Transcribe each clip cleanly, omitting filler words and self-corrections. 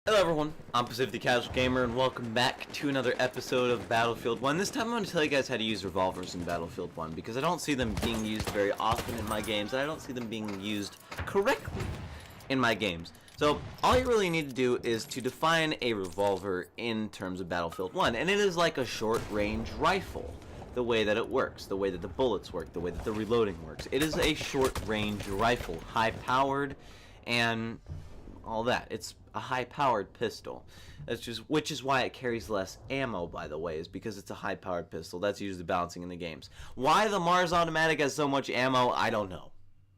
Hello everyone, I'm Pacific the Casual Gamer, and welcome back to another episode of Battlefield 1. This time I'm going to tell you guys how to use revolvers in Battlefield 1, because I don't see them being used very often in my games, and I don't see them being used correctly in my games. So, all you really need to do is to define a revolver in terms of Battlefield 1, and it is like a short-range rifle. The way that it works, the way that the bullets work, the way that the reloading works. It is a short-range rifle, high-powered, and all that. It's a high-powered pistol. Which is why it carries less ammo, by the way, is because it's a high-powered pistol. That's usually balancing in the games. Why the Mars automatic has so much ammo, I don't know.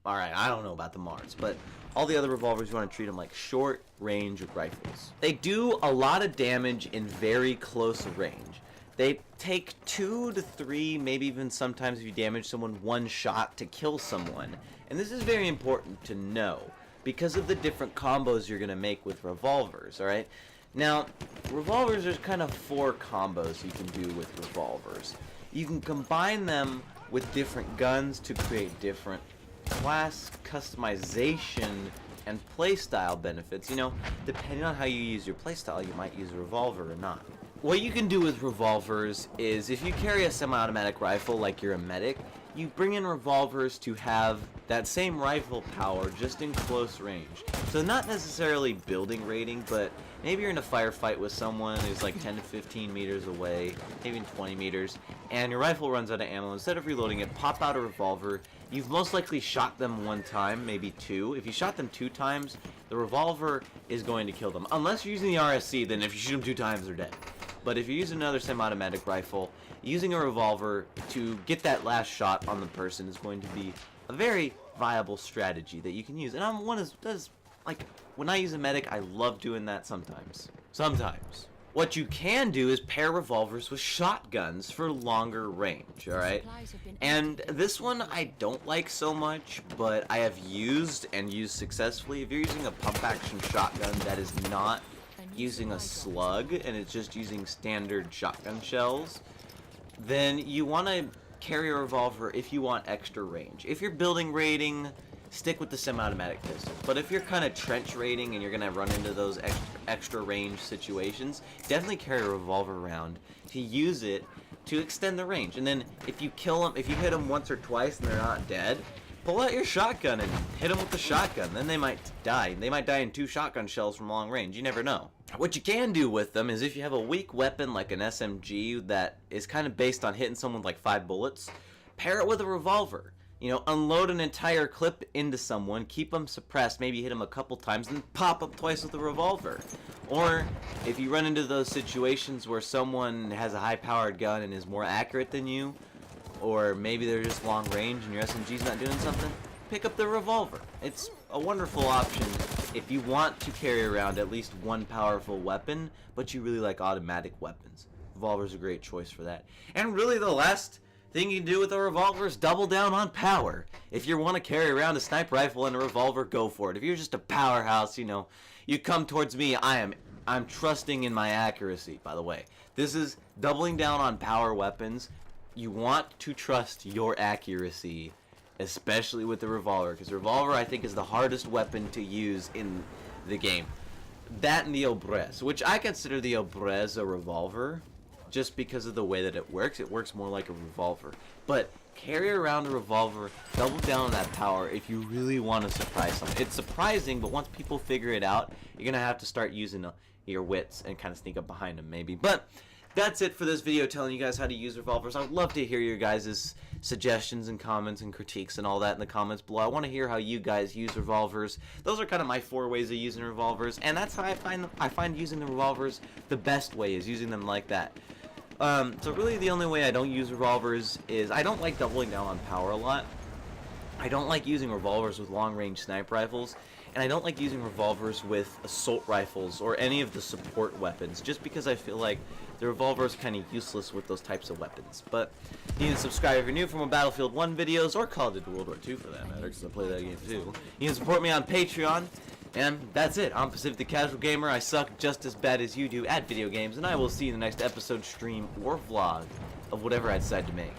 Alright, I don't know about the Mars, but all the other revolvers, you want to treat them like short-range rifles. They do a lot of damage in very close range. They take 2 to 3, maybe even sometimes if you damage someone, 1 shot to kill someone. And this is very important to know, because of the different combos you're going to make with revolvers, alright? Now, revolvers, there's kind of 4 combos you can do with revolvers. You can combine them with different guns to create different class customization and playstyle benefits. You know, depending on how you use your playstyle, you might use a revolver or not. What you can do with revolvers is, if you carry a semi-automatic rifle like you're a medic, you bring in revolvers to have that same rifle power just in close range. So not necessarily building rating, but maybe you're in a firefight with someone who's like 10 to 15 meters away, maybe 20 meters, and your rifle runs out of ammo. Instead of reloading it, pop out a revolver. You've most likely shot them 1 time, maybe 2. If you shot them 2 times, the revolver is going to kill them. Unless you're using the RSC, then if you shoot them 2 times, they're dead. But if you use another semi-automatic rifle, using a revolver to get that last shot on the person is going to be a very viable strategy that you can use. And like, when I use a medic, I love doing that sometimes. Sometimes. What you can do is pair revolvers with shotguns for longer range, alright? And this one I don't like so much, but I have used and used successfully. If you're using a pump-action shotgun that is not using a slug and it's just using standard shotgun shells, then you want to carry a revolver if you want extra range. If you're building raiding, stick with the semi-automatic pistol. But if you're kind of trench raiding and you're going to run into those extra range situations, definitely carry a revolver around to use it to extend the range. And then if you kill them, if you hit them once or twice and they're not dead, pull out your shotgun and hit them with the shotgun. Then they might die. They might die in 2 shotgun shells from long range. You never know. What you can do with them is, if you have a weak weapon like an SMG that is kind of based on hitting someone with like 5 bullets, pair it with a revolver. You know, unload an entire clip into someone, keep them suppressed, maybe hit them a couple times, and pop up twice with a revolver. Or, if you run into those situations where someone has a high-powered gun and is more accurate than you, or maybe they're just long range and your SMG's not doing something, pick up the revolver. It's a wonderful option if you want to carry around at least 1 powerful weapon, but you really like automatic weapons. Revolver's a great choice for that. And really the last thing you can do with a revolver is double down on power. If you want to carry around a sniper rifle and a revolver, go for it. If you're just a powerhouse, you know, you come towards me, I'm trusting in my accuracy, by the way. This is doubling down on power weapons. You want to trust your accuracy, especially with the revolver, because the revolver, I think, is the hardest weapon to use in the game. That and the Obrez, which I consider the Obrez a revolver, just because of the way that it works. It works more like a revolver. But carry around a revolver, double down on that power if you really want to surprise someone. It's surprising, but once people figure it out, you're going to have to start using your wits and kind of sneak up behind them, maybe. But that's it for this video, telling you guys how to use revolvers. I would love to hear your guys' suggestions and comments and critiques and all that in the comments below. I want to hear how you guys use revolvers. Those are kind of my 4 ways of using revolvers, and that's how I find using the revolvers the best way, is using them like that. So really the only way I don't use revolvers is I don't like doubling down on power a lot. I don't like using revolvers with long-range sniper rifles, and I don't like using revolvers with assault rifles or any of the support weapons, just because I feel like the revolver is kind of useless with those types of weapons. But you can subscribe if you're new for more Battlefield 1 videos, or Call of Duty World War II for that matter, because I play that game too. You can support me on Patreon, and that's it. I'm Pacific the Casual Gamer. I suck just as bad as you do at video games, and I will see you in the next episode, stream, or vlog of whatever I decide to make.